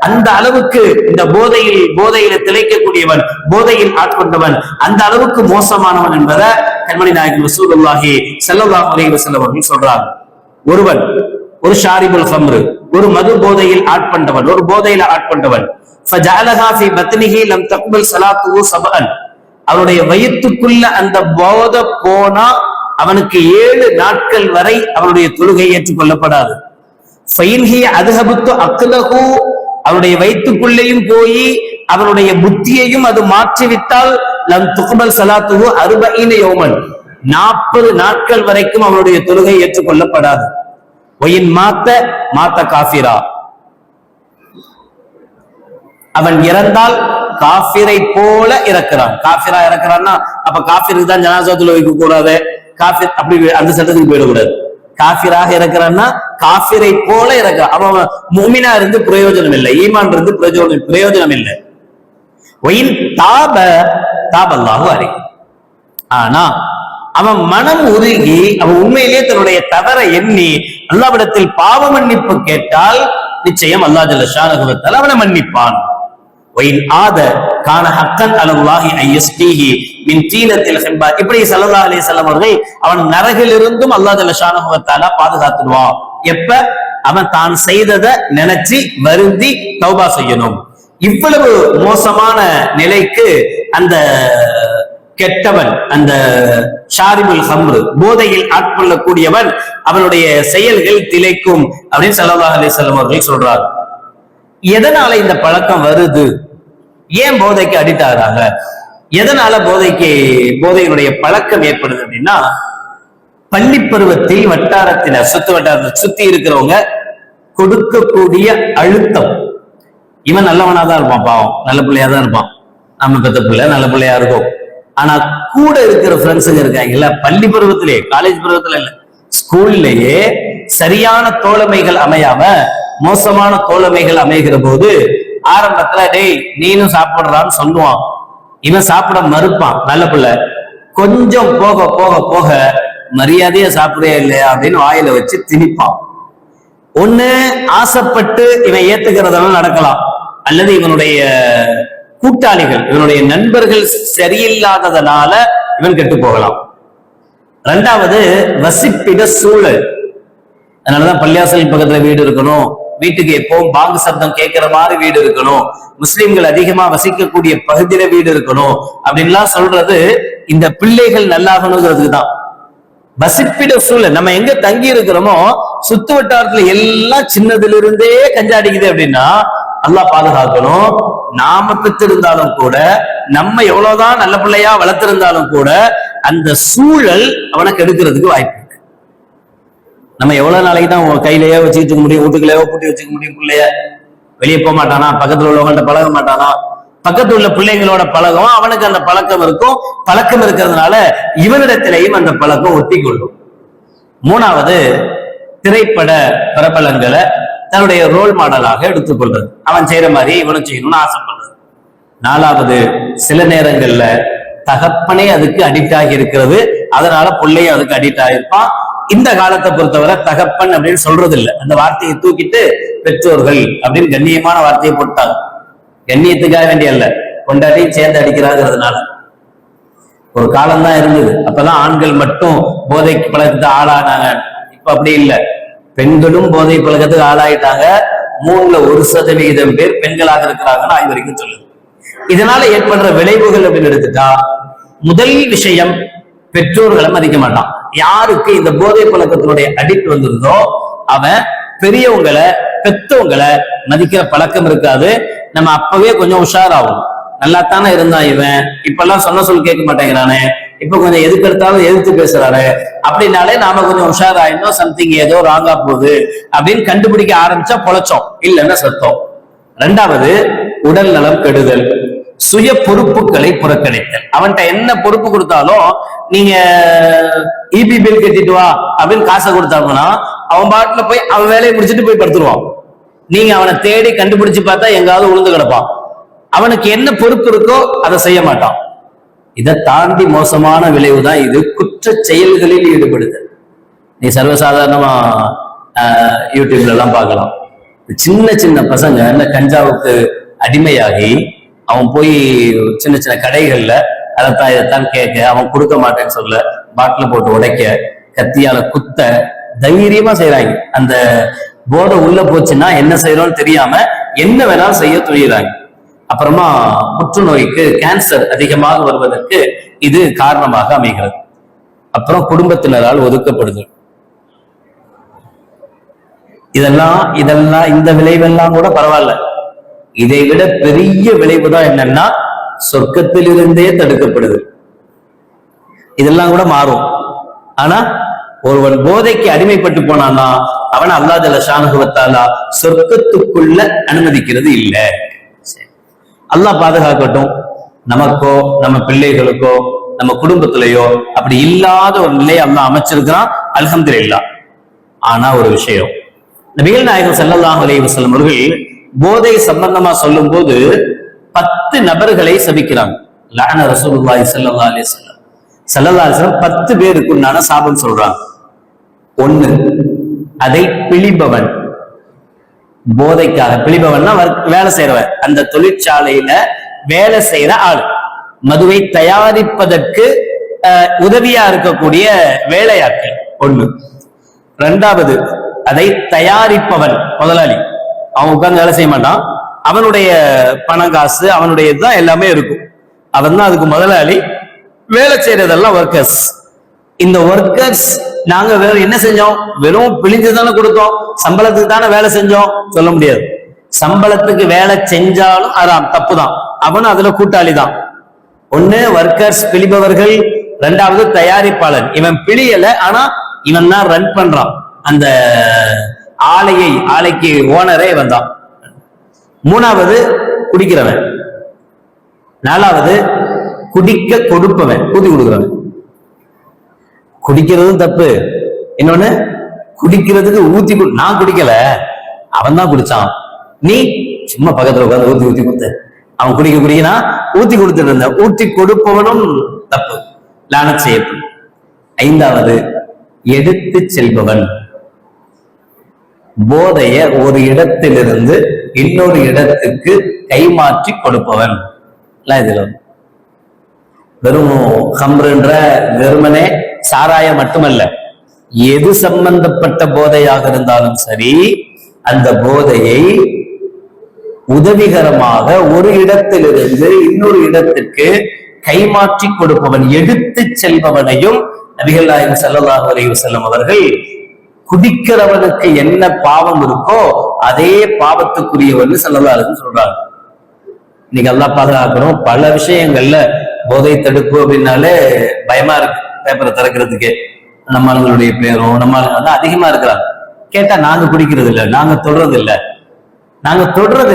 அந்த அளவுக்கு இந்த போதையில திளைக்கக்கூடியவன், போதையில் ஆட்கொண்டவன் அந்த அளவுக்கு மோசமானவன் என்பதை கண்மணி நாயகம் ரசூலுல்லாஹி ஸல்லல்லாஹு அலைஹி வஸல்லம் அவர்கள் சொல்றாங்க. ஒருவன் ஒரு ஷாரிபுல் ஹம்ர், ஒரு மது போதையில் ஆட்கொண்டவன், ஒரு போதையில ஆட்கொண்டவன், ஃபஜஅலஹா ஃபீ பத்னிஹி லம் தக்பல் ஸலாத்துஹு சபஅன், அவருடைய வயிற்றுக்குள்ள அந்த போதை போனா அவனுக்கு 7 நாட்கள் வரை அவனுடைய தொழுகை ஏற்றுக்கொள்ளப்படாது. ஃபைன்ஹி அதுஹபத்து அக்லஹு, அவருடைய வயிற்றுக்குள்ளேயும் போய் அவனுடைய புத்தியையும் அது மாற்றிவிட்டால் லம் துக்பல் ஸலாத்துஹு 40 யௌமன், 40 நாட்கள் வரைக்கும் அவனுடைய தொழுகை ஏற்றுக்கொள்ளப்படாது. ஒயின் மாத்த காஃபிரா, அவன் இறந்தால் காஃபிரை போல இறக்கிறான். காஃபிரா இறக்கிறான்னா அப்ப காஃபிருக்கு தான் ஜனாஸா தொழுகை வைக்க கூடாது, காஃபிர் அப்படி அந்த சட்டத்துக்கு போயிடக்கூடாது. காஃபிராக இறக்கிறான்னா காஃபிரை போல இறக்கிறான். அவன் முஃமினா இருந்து பிரயோஜனம் இல்லை, ஈமான் இருந்து பிரயோஜனம் இல்லை. ஒயின் தாபல்லாஹு அலைஹி, ஆனா அவன் மனம் உருகி அவன் உண்மையிலேயே தன்னுடைய தவறை எண்ணி அல்லாஹ்விடத்தில் பாவ மன்னிப்பு கேட்டால் நிச்சயம் அல்லாஹ் ஜல்ல ஷானஹு வ தஆலா அவனை மன்னிப்பான். ஒயின் ஆத கான ஹக்கன் அலல்லாஹி ஐயஸ்தீஹி மின் தீனத்தில் ஹிம்பா, இப்படி ஸல்லல்லாஹு அலைஹி வஸல்லம் அவர்கள் அவன் நரகிலிருந்தும் அல்லாஹ் ஜல்ல ஷானஹு வ தஆலா பாதுகாத்துடுவான். எப்ப அவன் தான் செய்ததை நினைச்சு வருந்தி தௌபா செய்யணும். இவ்வளவு மோசமான நிலைக்கு அந்த கெட்டவன், அந்த ஷாரிபுல் ஹம்ர், போதையில் ஆட்கொள்ளக்கூடியவன், அவனுடைய செயல்கள் திளைக்கும் அப்படின்னு ஸல்லல்லாஹு அலைஹி வஸல்லம் அவர்கள் சொல்றார். எதனால இந்த பழக்கம் வருது? ஏன் போதைக்கு அடிக்ட் ஆகுறாங்க? எதனால போதையினுடைய பழக்கம் ஏற்படுது அப்படின்னா, பள்ளி பருவத்தில் வட்டாரத்தினர், சுத்தி இருக்கிறவங்க கொடுக்கக்கூடிய அழுத்தம். இவன் நல்லவனாதான் இருப்பான், பாவம் நல்ல பிள்ளையா தான் இருப்பான், நம்ம பெத்த பிள்ளை நல்ல பிள்ளையா இருக்கும். ஆனா கூட இருக்கிற ஃப்ரெண்ட்ஸுங்க இருக்காங்கல்ல, பள்ளி பருவத்திலே, காலேஜ் பருவத்துல இல்ல, ஸ்கூல்லேயே சரியான தோழமைகள் அமையாம மோசமான தோழமைகள் அமைகிற போது ஆரம்பத்துல டேய் நீனும் சாப்பிடுறான்னு சொல்லுவான், இவன் சாப்பிட மறுப்பான், நல்ல பிள்ளை. கொஞ்சம் போக போக போக மரியாதையா சாப்பிடவே இல்லையா அப்படின்னு வாயில வச்சு திணிப்பான். ஒண்ணு ஆசைப்பட்டு இவன் ஏத்துக்கிறதெல்லாம் நடக்கலாம், அல்லது இவனுடைய கூட்டாளிகள், இவனுடைய நண்பர்கள் சரியில்லாததனால இவன் கெட்டு போகலாம். ரெண்டாவது வசிப்பிட சூழல். அதனாலதான் பள்ளியாசல் பக்கத்துல வீடு இருக்கணும், வீட்டுக்கு எப்பவும் பாங்கு சப்தம் கேட்கிற மாதிரி வீடு இருக்கணும், முஸ்லிம்கள் அதிகமா வசிக்கக்கூடிய பகுதியில வீடு இருக்கணும் அப்படின்லாம் சொல்றது இந்த பிள்ளைகள் நல்லாகணுங்கிறதுக்கு தான். வசிப்பிட சூழல், நம்ம எங்க தங்கி இருக்கிறோமோ சுத்து வட்டாரத்துல எல்லாம் சின்னதுல இருந்தே கஞ்சாடிக்குது அப்படின்னா அல்லாஹ் பாதுகாக்கணும். நாம பெற்றிருந்தாலும் கூட, நம்ம எவ்வளவுதான் நல்ல பிள்ளையா வளர்த்திருந்தாலும் கூட அந்த சூழல் அவனை கெடுக்கிறதுக்கு வாய்ப்பு இருக்கு. நம்ம எவ்வளவு நாளைக்கு தான் கையிலேயே வச்சுக்கிட்டு முடியும், வீட்டுக்குள்ளேயோ பூட்டி வச்சுக்க முடியும். பிள்ளைய வெளியே போக மாட்டானா, பக்கத்துல உள்ளவங்கள்ட்ட பழக மாட்டானா, பக்கத்துல உள்ள பிள்ளைங்களோட பழகம் அவனுக்கு அந்த பழக்கம் இருக்கும். பழக்கம் இருக்கிறதுனால இவனிடத்திலையும் அந்த பழக்கம் ஒட்டி கொள்ளும். மூணாவது, திரைப்பட பிரபலங்களை தன்னுடைய ரோல் மாடலாக எடுத்துக்கொள்றது, அவன் செய்யற மாதிரி இவனும் செய்யணும்னு ஆசைப்படுறது. நாலாவது, சில நேரங்கள்ல தகப்பனே அதுக்கு அடிக்ட் ஆகி இருக்கிறது, அதனால பிள்ளையும் அதுக்கு அடிக்ட் ஆகிருப்பான். இந்த காலத்தை பொறுத்தவரை தகப்பன் அப்படின்னு சொல்றது இல்லை, அந்த வார்த்தையை தூக்கிட்டு பெற்றோர்கள் அப்படின்னு கண்ணியமான வார்த்தையை போட்டாங்க. கண்ணியத்துக்காக வேண்டிய அல்ல, கொண்டாட்டியும் சேர்ந்து அடிக்கிறாங்கிறதுனால. ஒரு காலம்தான் இருந்தது, அப்பதான் ஆண்கள் மட்டும் போதைக்கு பழக்கத்தை ஆளானாங்க. இப்ப அப்படி இல்லை, பெண்களும் போதை பழக்கத்துக்கு ஆளாயிட்டாங்க. 3% பேர் பெண்களாக இருக்கிறாங்கன்னு ஆய்வறிக்கை சொல்லுது. இதனால ஏற்படுற விளைவுகள் அப்படின்னு எடுத்துட்டா, முதல் விஷயம் பெற்றோர்களை மதிக்க மாட்டான். யாருக்கு இந்த போதை பழக்கத்தினுடைய அடிக்ட் வந்துருதோ அவன் பெரியவங்களை, பெத்தவங்களை மதிக்கிற பழக்கம் இருக்காது. நம்ம அப்பவே கொஞ்சம் உஷாராகும். நல்லாத்தானே இருந்தான் இவன், இப்பெல்லாம் சொன்ன சொல் கேட்க மாட்டேங்கிறானே, இப்ப கொஞ்சம் எதுக்கு எடுத்தாலும் எதிர்த்து பேசுறாரு அப்படின்னாலே நாம கொஞ்சம் உஷாராயிருந்தோம், சம்திங் ஏதோ ராங்கா போகுது அப்படின்னு கண்டுபிடிக்க ஆரம்பிச்சா பொழைச்சோம், இல்லைன்னா சத்தம். ரெண்டாவது, உடல் நலம் கெடுதல், சுய பொறுப்புகளை புறக்கணித்தல். அவன்கிட்ட என்ன பொறுப்பு கொடுத்தாலும் நீங்க இபி பில் கட்டிட்டு வா அப்படின்னு காசை கொடுத்தாங்கன்னா அவன் பாட்டுல போய் அவன் வேலையை முடிச்சுட்டு போய் படுத்துருவான். நீங்க அவனை தேடி கண்டுபிடிச்சு பார்த்தா எங்காவது உளுந்து கிடப்பான். அவனுக்கு என்ன பொறுப்பு இருக்கோ அதை செய்ய மாட்டான். இதை தாண்டி மோசமான விளைவுதான் இது, குற்ற செயல்களில் ஈடுபடுதல். நீ சர்வசாதாரணமா யூடியூப்ல எல்லாம் பார்க்கலாம், சின்ன சின்ன பசங்க இந்த கஞ்சாவுக்கு அடிமையாகி அவன் போய் சின்ன சின்ன கடைகள்ல அதைத்தான் இதைத்தான் கேட்க, அவன் கொடுக்க மாட்டேன்னு சொல்ல, பாட்டில போட்டு உடைக்க, கத்தியால குத்த தைரியமா செய்யறாங்க. அந்த போதை உள்ள போச்சுன்னா என்ன செய்யறோம்னு தெரியாம என்ன வேணாலும் செய்ய துணிகிறாங்க. அப்புறமா புற்றுநோய்க்கு, கேன்சர் அதிகமாக வருவதற்கு இது காரணமாக அமைகிறது. அப்புறம் குடும்பத்தினரால் ஒதுக்கப்படுது. இதெல்லாம் இந்த விளைவெல்லாம் கூட பரவாயில்ல. இதை விட பெரிய விளைவு தான் என்னன்னா சொர்க்கத்திலிருந்தே தடுக்கப்படுது. இதெல்லாம் கூட மாறும். ஆனா ஒருவன் போதைக்கு அடிமைப்பட்டு போனான்னா அவன் அல்லாஹ் ஜல்ல ஷானஹு வ தஆலா சொர்க்கத்துக்குள்ள அனுமதிக்கிறது இல்லை. அல்லாஹ் பாதுகாக்கட்டும். நமக்கோ நம்ம பிள்ளைகளுக்கோ நம்ம குடும்பத்திலேயோ அப்படி இல்லாத ஒரு நிலையை அல்லாஹ் அமைச்சிருக்கிறான், அல்ஹம்துலில்லாஹ். ஆனா ஒரு விஷயம், நபிகள் நாயகம் ஸல்லல்லாஹு அலைஹி வஸல்லம் அவர்கள் போதை சம்பந்தமா சொல்லும் போது 10 நபர்களை சபிக்கிறாங்க. லஅன ரசூலுல்லாஹி ஸல்லல்லாஹு அலைஹி வஸல்லம், ஸல்லல்லாஹு அலைஹி வஸல்லம் 10 பேருக்கு உண்டான சாபம் சொல்றாங்க. 1, அதை பிழிபவன். போதைக்காக பிழிபவன்னா வேலை செய்யறவன், அந்த தொழிற்சாலையில வேலை செய்யற ஆள், மதுவை தயாரிப்பதற்கு உதவியா இருக்கக்கூடிய வேலையாட்கள் 1. 2வது, அதை தயாரிப்பவன், முதலாளி. அவன் உட்கார்ந்து வேலை செய்ய மாட்டான், அவனுடைய பணம் காசு அவனுடைய இதுதான் எல்லாமே இருக்கும், அவன் தான் அதுக்கு முதலாளி. வேலை செய்யறதெல்லாம் ஒர்க்கர்ஸ். இந்த ஒர்க்கர்ஸ் நாங்க வேற என்ன செஞ்சோம், வெறும் பிழிஞ்சுதானே கொடுத்தோம், சம்பளத்துக்கு தானே வேலை செஞ்சோம் சொல்ல முடியாது. சம்பளத்துக்கு வேலை செஞ்சாலும் அதான் தப்பு தான், அவனும் அதுல கூட்டாளி தான். 1 ஒர்க்கர்ஸ் பிழிபவர்கள், 2வது தயாரிப்பாளர். இவன் பிழியல, ஆனா இவன் தான் ரன் பண்றான் அந்த ஆலைக்கு ஓனரே இவன் தான். 3வது குடிக்கிறவன். 4வது குடிக்க கொடுப்பவன், ஊத்தி கொடுக்கிறவன். குடிக்கிறதும் தப்பு, இன்னொன்னு குடிக்கிறதுக்கு ஊத்தி நான் குடிக்கல, அவன் தான் குடிச்சான், நீ சும்மா பக்கத்துல உட்காந்து ஊத்தி கொடுத்த, அவன் குடிக்கிறா ஊத்தி கொடுத்துட்டு இருந்த, ஊத்தி கொடுப்பவனும் தப்பு, லானத் செய்யப்படும். 5வது எடுத்து செல்பவன். போதைய ஒரு இடத்திலிருந்து இன்னொரு இடத்துக்கு கைமாற்றி கொடுப்பவன். இதுல வெறும் ஹம்ருன்ற வெறுமனே சாராயம் மட்டுமல்ல, எது சம்பந்தப்பட்ட போதையாக இருந்தாலும் சரி, அந்த போதையை உதவிகரமாக ஒரு இடத்திலிருந்து இன்னொரு இடத்துக்கு கைமாற்றி கொடுப்பவன், எடுத்து செல்பவனையும் நபிகள் நாயகம் ஸல்லல்லாஹு அலைஹி வஸல்லம் அவர்கள் குடிக்கிறவனுக்கு என்ன பாவம் இருக்கோ அதே பாவத்துக்குரியவன் ஸல்லல்லாஹு அலைஹி வஸல்லம் சொல்றாங்க. இன்னைக்கு அல்லாஹ் பாதுகாக்கணும். பல விஷயங்கள்ல போதை தடுப்பு அப்படின்னாலே பயமா இருக்கு, பேப்பரை திறக்கிறதுக்கு. நம்மளுடைய பேரும் நம்ம அதிகமா இருக்கிறாங்க. கேட்டா நாங்க குடிக்கிறது இல்லை, நாங்க தொடுறது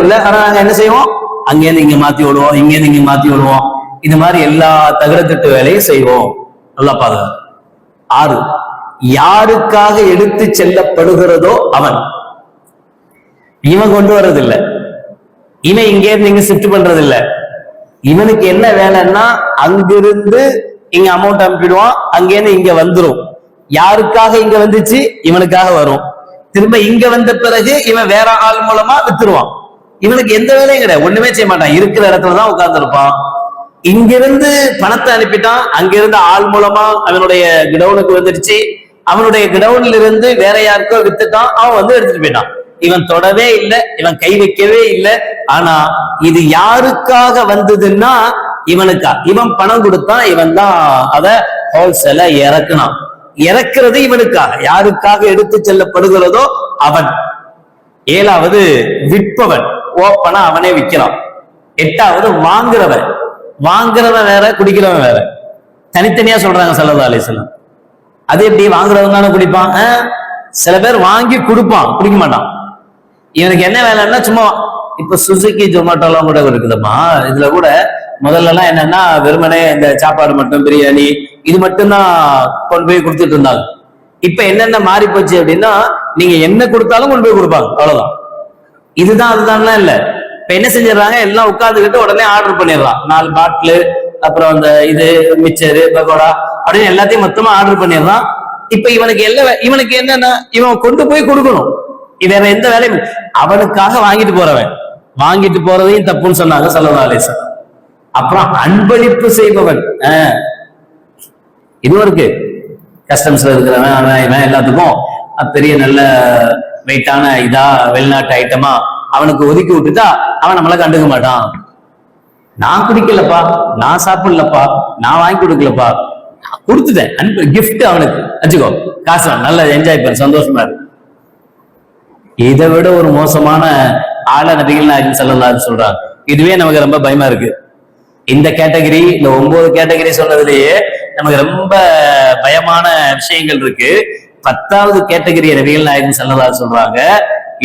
இல்லை, ஆனா நாங்க என்ன செய்வோம், அங்கேருந்து இங்க மாத்தி விடுவோம், இங்கேருந்து இங்க மாத்தி விடுவோம், இது மாதிரி எல்லா தகரத்திட்டு வேலையும் செய்வோம். நல்லா பாதுகாப்பு. 6, யாருக்காக எடுத்து செல்லப்படுகிறதோ அவன், இவன் கொண்டு வர்றதில்லை, இவன் இங்கே இருந்து இங்க ஷிஃப்ட் பண்றது இல்ல. இவனுக்கு என்ன வேலைன்னா அங்கிருந்து இங்க அமௌண்ட் அனுப்பிடுவான், அங்கேருந்து இங்க வந்துரும். யாருக்காக இங்க வந்துச்சு, இவனுக்காக வரும். திரும்ப இங்க வந்த பிறகு இவன் வேற ஆள் மூலமா வித்துருவான். இவனுக்கு எந்த வேலையும் கிடையாது, ஒண்ணுமே செய்ய மாட்டான், இருக்கிற இடத்துலதான் உட்கார்ந்து இருப்பான். இங்கிருந்து பணத்தை அனுப்பிட்டான், அங்கிருந்து ஆள் மூலமா அவனுடைய கிடவுனுக்கு வந்துடுச்சு, அவனுடைய கிடவுன்ல இருந்து வேற யாருக்கோ வித்துட்டான், அவன் வந்து எடுத்துட்டு போயிட்டான். இவன் தொடவே இல்லை, இவன் கை வைக்கவே இல்லை. ஆனா இது யாருக்காக வந்ததுன்னா இவனுக்கா, இவன் பணம் கொடுத்தான், இவன் தான் அத ஹோல்சேல இறக்குனான். இறக்குறது இவனுக்காக, யாருக்காக எடுத்து செல்லப்படுகிறதோ அவன். 7வது விற்பவன், ஓப்பனா அவனே விற்கிறான். 8வது வாங்குறவன் வேற, குடிக்கிறவன் வேற. தனித்தனியா சொல்றாங்க ஸல்லல்லாஹு அலைஹி வஸல்லம். அது எப்படி வாங்குறவங்க தானே குடிப்பான். சில பேர் வாங்கி கொடுப்பான், குடிக்க மாட்டான். இவனுக்கு என்ன வேலைன்னா சும்மா இப்ப சுசுகி ஜொமேட்டோ எல்லாம் கூட இருக்குதுமா. இதுல கூட முதல்ல எல்லாம் என்னன்னா வெறுமனே இந்த சாப்பாடு மட்டும், பிரியாணி இது மட்டும்தான் கொண்டு போய் கொடுத்துட்டு இருந்தாங்க. இப்ப என்னென்ன மாறி போச்சு அப்படின்னா நீங்க என்ன கொடுத்தாலும் கொண்டு போய் கொடுப்பாங்க, அவ்வளவுதான். இதுதான் அதுதான் இல்ல. இப்ப என்ன செஞ்சிடறாங்க, எல்லாம் உட்கார்ந்துக்கிட்டு உடனே ஆர்டர் பண்ணிடுறான். 4 பாட்டிலு, அப்புறம் அந்த இது மிச்சரு, பகோடா அப்படின்னு எல்லாத்தையும் மொத்தமா ஆர்டர் பண்ணிடுறான். இப்ப இவனுக்கு என்னன்னா இவன் கொண்டு போய் கொடுக்கணும், வேற எந்த வேலையும் அவனுக்காக வாங்கிட்டு போறதையும் தப்புன்னு சொன்னாங்க ஸல்லல்லாஹு அலைஹி வஸல்லம். அப்புறம் அன்பளிப்பு செய்பவன், இதுவும் இருக்கு. கஸ்டம்ஸ்ல இருக்கிறவன் எல்லாத்துக்கும் பெரிய நல்ல வெயிட்டான இதா வெளிநாட்டு ஐட்டமா அவனுக்கு ஒதுக்கி விட்டுட்டா அவன் நம்மள கண்டுக்க மாட்டான். நான் குடிக்கலப்பா, நான் சாப்பிடலப்பா, நான் வாங்கி கொடுக்கலப்பா, கொடுத்துட்டேன், அன்பு கிஃப்ட் அவனுக்கு வச்சுக்கோ, காசு நல்லா என்ஜாய் பண்ண, சந்தோஷமா இருக்கு. இதை விட ஒரு மோசமான ஆள நபிகள் நாயகம் ஸல்லல்லாஹு அலைஹி சொல்றாங்க. இதுவே நமக்கு ரொம்ப பயமா இருக்கு. இந்த கேட்டகரி, இந்த 9 கேட்டகரி சொன்னதுலயே நமக்கு ரொம்ப பயமான விஷயங்கள் இருக்கு. 10வது கேட்டகரி நபிகள் நாயகம் ஸல்லல்லாஹு அலைஹி சொல்றாங்க,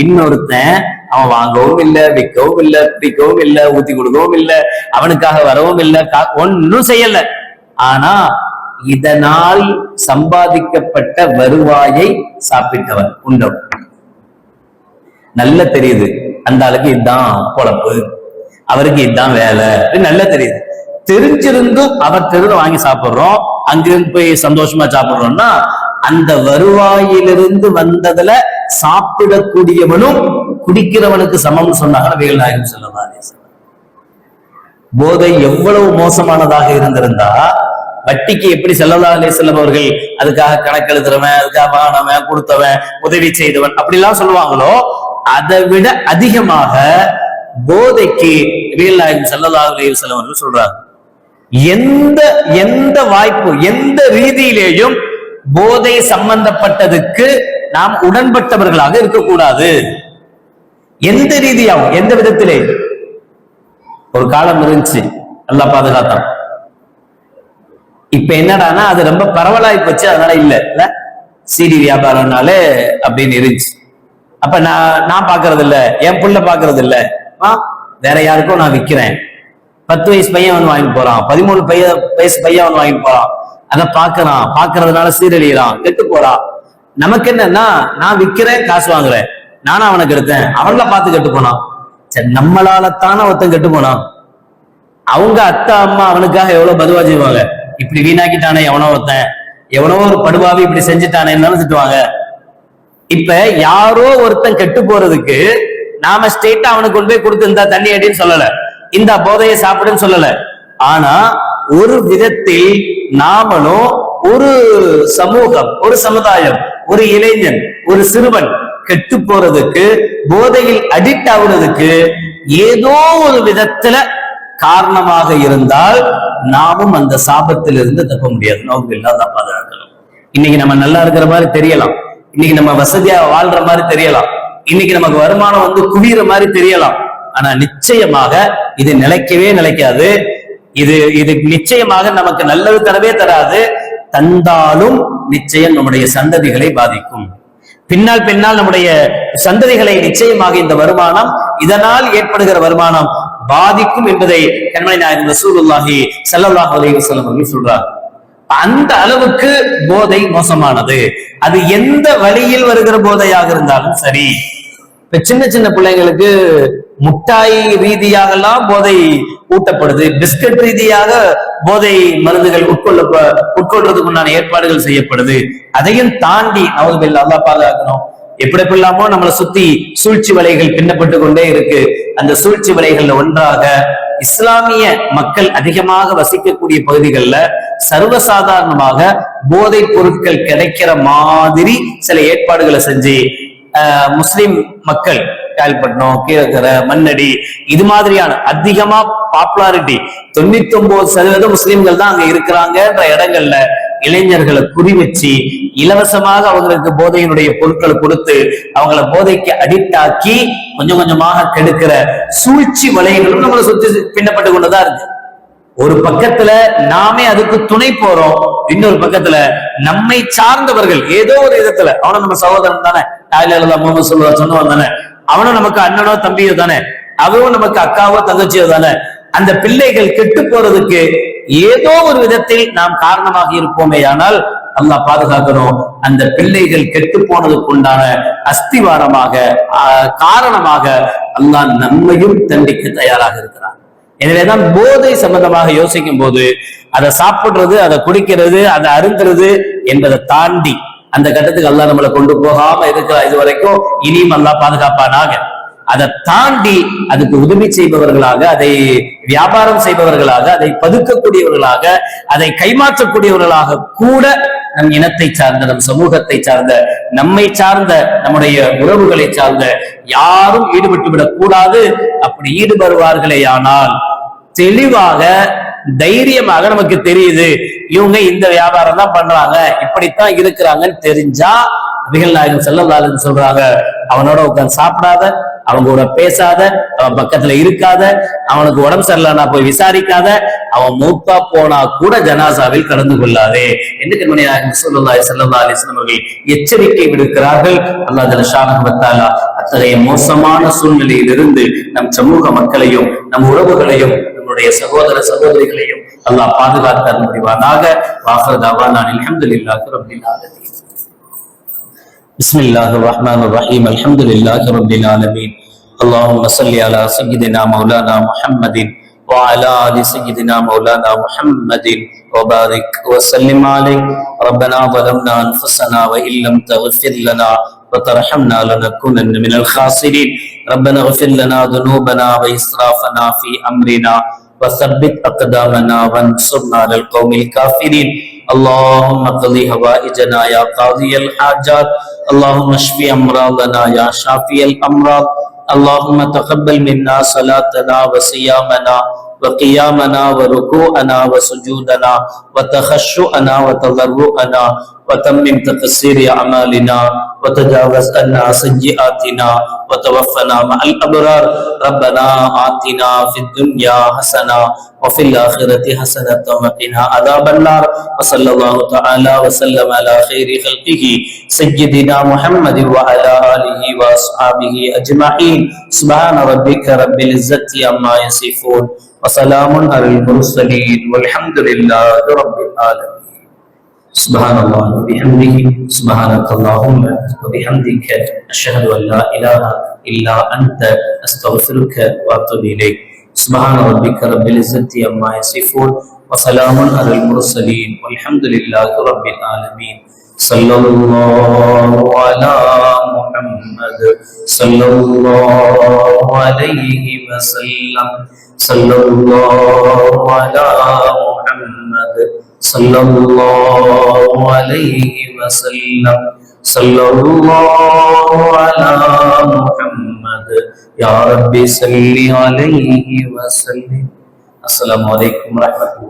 இன்னொருத்தன் அவன் வாங்கவும் இல்லை, விற்கவும் இல்லை, பிடிக்கவும் இல்லை, ஊத்தி கொடுக்கவும் இல்லை, அவனுக்காக வரவும் இல்லை, ஒன்னும் செய்யல. ஆனா இதனால் சம்பாதிக்கப்பட்ட வருவாயை சாப்பிட்டவன், உண்டவன். நல்ல தெரியுது அந்த ஆளுக்கு இதுதான் பொழப்பு, அவருக்கு இதுதான் வேலை, நல்லா தெரியுது. தெரிஞ்சிருந்தும் அவர் தெருவில் வாங்கி சாப்பிடுறோம், அங்கிருந்து போய் சந்தோஷமா சாப்பிடுறோம்னா அந்த வருவாயிலிருந்து வந்ததுல சாப்பிடக்கூடியவனும் குடிக்கிறவனுக்கு சமம் சொன்னாங்க நபிகள் நாயகம் ஸல்லல்லாஹு அலைஹி வஸல்லம். போதை எவ்வளவு மோசமானதாக இருந்திருந்தா வட்டிக்கு எப்படி ஸல்லல்லாஹு அலைஹி வஸல்லம் அவர்கள் அதுக்காக கணக்கெழுதுறவன், அதுக்காக வாங்கினவன், கொடுத்தவன், உதவி செய்தவன் அப்படிலாம் சொல்லுவாங்களோ அதை விட அதிகமாக போதைக்கு நபிகள் நாயகம் ஸல்லல்லாஹு அலைஹி வஸல்லம் அவர்கள் சொல்றாங்க. எந்த வாய்ப்பு, எந்த ரீதியிலேயும் போதை சம்பந்தப்பட்டதுக்கு நாம் உடன்பட்டவர்களாக இருக்கக்கூடாது. எந்த ரீதியாகவும், எந்த விதத்திலே. ஒரு காலம் இருந்துச்சு, நல்லா பாதுகாத்தான். இப்ப என்னடானா அது ரொம்ப பரவலாய் போச்சு, அதனால இல்ல சிடி வியாபாரம்னாலே அப்படின்னு இருந்துச்சு. அப்ப நான் பாக்குறது இல்ல, என் புள்ள பாக்குறது இல்ல, வேற யாருக்கும் நான் விக்கிறேன். 10 வயசு பையன் வந்து வாங்கிட்டு போறான், 13 வயசு பையன் வந்து வாங்கிட்டு போறான், அதை பாக்குறதுனால சீரழிகிறான், கெட்டு போறான். நமக்கு என்னன்னா நான் விக்கிறேன், காசு வாங்குறேன், நானும் அவனுக்கு எடுத்தேன், அவங்கள பார்த்து கெட்டு போனான். சரி, நம்மளாலத்தான ஒருத்தன் கெட்டு போனான். அவங்க அத்தா அம்மா அவனுக்காக எவ்வளவு பதுவா செய்வாங்க, இப்படி வீணாக்கிட்டானே எவனோ ஒருத்தன், எவனோ ஒரு படுபாவி இப்படி செஞ்சுட்டானே திட்டுவாங்க. இப்ப யாரோ ஒருத்தன் கெட்டு போறதுக்கு நாம ஸ்ட்ரெயிட்டா அவனுக்கு கொண்டு போய் கொடுத்து இந்த தண்ணி அடின்னு சொல்லல, இந்த போதையை சாப்பிடுன்னு சொல்லல. ஆனா ஒரு விதத்தில் நாமளும் ஒரு சமூகம், ஒரு சமுதாயம், ஒரு இளைஞன், ஒரு சிறுவன் கெட்டு போறதுக்கு, போதையில் அடிக்ட் ஆகுறதுக்கு ஏதோ ஒரு விதத்துல காரணமாக இருந்தால் நாமும் அந்த சாபத்திலிருந்து தப்ப முடியாது. நோக்கு இல்லாத பாதுகாக்கணும். இன்னைக்கு நம்ம நல்லா இருக்கிற மாதிரி தெரியலாம், இன்னைக்கு நம்ம வசதியா வாழ்ற மாதிரி தெரியலாம், இன்னைக்கு நமக்கு வருமானம் வந்து குவிற மாதிரி தெரியலாம். ஆனா நிச்சயமாக இது நிலைக்கவே நிலைக்காது. இது நிச்சயமாக நமக்கு நல்லது தரவே தராது. தந்தாலும் நிச்சயம் நம்முடைய சந்ததிகளை பாதிக்கும். பின்னால் நம்முடைய சந்ததிகளை நிச்சயமாக இந்த வருமானம், இதனால் ஏற்படுகிற வருமானம் பாதிக்கும் என்பதை கண்மணி நாயகம் ரசூலுல்லாஹி ஸல்லல்லாஹு அலைஹி வஸல்லம் அவர்கள் சொல்றார். அந்த அளவுக்கு போதை மோசமானது. அது எந்த வழியில் வருகிற போதையாக இருந்தாலும் சரி. இப்ப சின்ன பிள்ளைங்களுக்கு முட்டாய் ரீதியாக எல்லாம் போதை ஊட்டப்படுது, பிஸ்கட் ரீதியாக போதை மருந்துகள் உட்கொள்றதுக்கு உண்டான ஏற்பாடுகள் செய்யப்படுது. அதையும் தாண்டி நவுதுபில்லாஹ் அல்லாஹ் பாதுகாக்கணும். எப்படி இல்லாமோ நம்மளை சுத்தி சூழ்ச்சி வலைகள் பின்னப்பட்டு கொண்டே இருக்கு. அந்த சூழ்ச்சி வலைகள்ல ஒன்றாக இஸ்லாமிய மக்கள் அதிகமாக வசிக்கக்கூடிய பகுதிகளில் சர்வசாதாரணமாக போதைப் பொருட்கள் கிடைக்கிற மாதிரி சில ஏற்பாடுகளை செஞ்சு முஸ்லிம் மக்கள், கால்பட்டினம், கீழக்கரை, மண்ணடி, இது மாதிரியான அதிகமா பாப்புலாரிட்டி 99% முஸ்லிம்கள் தான் அங்க இருக்கிறாங்கன்ற இடங்கள்ல இளைஞர்களை குறி வச்சு இலவசமாக அவங்களுக்கு போதையினுடைய பொருட்களை கொடுத்து அவங்கள போதைக்கு அடிக்ட் ஆக்கி கொஞ்சம் கொஞ்சமாக கெடுக்கிற சூழ்ச்சி வலைகளும் நம்மளை சுற்றி பின்னப்பட்டு கொண்டுதான் இருக்கு. ஒரு பக்கத்துல நாமே அதுக்கு துணை போறோம், இன்னொரு பக்கத்துல நம்மை சார்ந்தவர்கள் ஏதோ ஒரு விதத்துல, அவனும் நம்ம சகோதரன் தானே, முகமது சொன்னவன் தானே, அவனும் நமக்கு அண்ணனோ தம்பியோ தானே, அவரும் நமக்கு அக்காவோ தங்கச்சியோ தானே. அந்த பிள்ளைகள் கெட்டு போறதுக்கு ஏதோ ஒரு விதத்தில் நாம் காரணமாக இருப்போமே, ஆனால் அல்லாஹ் பாதுகாக்கணும். அந்த பிள்ளைகள் கெட்டு போனதுக்கு உண்டான அஸ்திவாரமாக காரணமாக அல்லாஹ் நம்மையும் தண்டிக்க தயாராக இருக்கிறான். எனவேதான் போதை சம்பந்தமாக யோசிக்கும் போது அதை சாப்பிடுறது, அதை குடிக்கிறது, அதை அருந்துறது என்பதை தாண்டி அந்த கட்டத்துக்கு அல்லாஹ் நம்மளை கொண்டு போகாம இருக்கிறா இது வரைக்கும். இனியும் அல்லாஹ் பாதுகாப்பானாக. அதை தாண்டி அதுக்கு உதவி செய்பவர்களாக, அதை வியாபாரம் செய்பவர்களாக, அதை பதுக்கக்கூடியவர்களாக, அதை கைமாற்றக்கூடியவர்களாக கூட நம் இனத்தை சார்ந்த, நம் சமூகத்தை சார்ந்த, நம்மை சார்ந்த, நம்முடைய உறவுகளை சார்ந்த யாரும் ஈடுபட்டு விடக் கூடாது. அப்படி ஈடுபடுவார்களே ஆனால் தெளிவாக தைரியமாக நமக்கு தெரியுது இவங்க இந்த வியாபாரம் தான் பண்றாங்க, இப்படித்தான் இருக்கிறாங்கன்னு தெரிஞ்சா நபிகள் நாயகம் ஸல்லல்லாஹு அலைஹி வஸல்லம் சொல்றாங்க, அவனோட உட்கார்ந்து சாப்பிடாத, அவங்க கூட பேசாத, அவன் பக்கத்துல இருக்காத, அவனுக்கு உடம்பு சரியில்லைன்னா போய் விசாரிக்காத, அவன் மூத்தா போனா கூட ஜனாசாவில் கலந்து கொள்ளாதே என்று கண்மணி நாயகம் ஸல்லல்லாஹு அலைஹி வஸல்லம் அவர்கள் எச்சரிக்கை விடுக்கிறார்கள். அல்லாஹ் ஜல்ல ஷானஹு வ தஆலா அத்தகைய மோசமான சூழ்நிலையில் இருந்து நம் சமூக மக்களையும், நம் உறவுகளையும், நம்முடைய சகோதர சகோதரிகளையும் அல்லாஹ் பாதுகாத்து முடிவானாக. வாஹிரு தஅவானா அல்ஹம்துலில்லாஹி ரப்பில் ஆலமீன். பிஸ்மில்லாஹிர் ரஹ்மானிர் ரஹீம். அல்ஹம்துலில்லாஹி ரப்பில் ஆலமீன். اللهم صل على سيدنا مولانا محمد وعلى آل سيدنا مولانا محمد وبارك وسلم عليه. ربنا ظلمنا أنفسنا وإن لم تغفر لنا وترحمنا لنكونن من الخاسرين. ربنا اغفر لنا ذنوبنا وإسرافنا في أمرنا وثبت أقدامنا وانصرنا على القوم الكافرين. اللهم اقض حوائجنا يا قاضي الحاجات. اللهم اشف أمراضنا يا شافي الأمراض. اللهم تقبل منا صلاتنا وصيامنا وقيامنا وركوعنا وسجودنا وتخشعنا وتضرعنا وتمم تقصير أعمالنا وتجاوز عنا سيئاتنا وتوفنا مع الأبرار. ربنا آتنا في الدنيا حسنة وفي الآخرة حسنة وقنا عذاب النار. وصلى الله تعالى وسلم على خير خلقه سيدنا محمد وعلى آله وأصحابه أجمعين. سبحان ربك رب العزة عما يصفون وسلام على المرسلين والحمد لله رب العالمين. سبحان الله وبحمده سبحانك اللهم وبحمدك أشهد أن لا إله إلا أنت أستغفرك وأتوب إليك. سبحان ربك رب العزة عما يصفون وسلام على المرسلين والحمد لله رب العالمين. صلى الله على محمد صلى الله عليه وسلم. صلى الله على محمد صلى الله عليه وسلم. صلى الله على محمد يا ربي صل عليه وسلم. السلام عليكم ورحمة الله.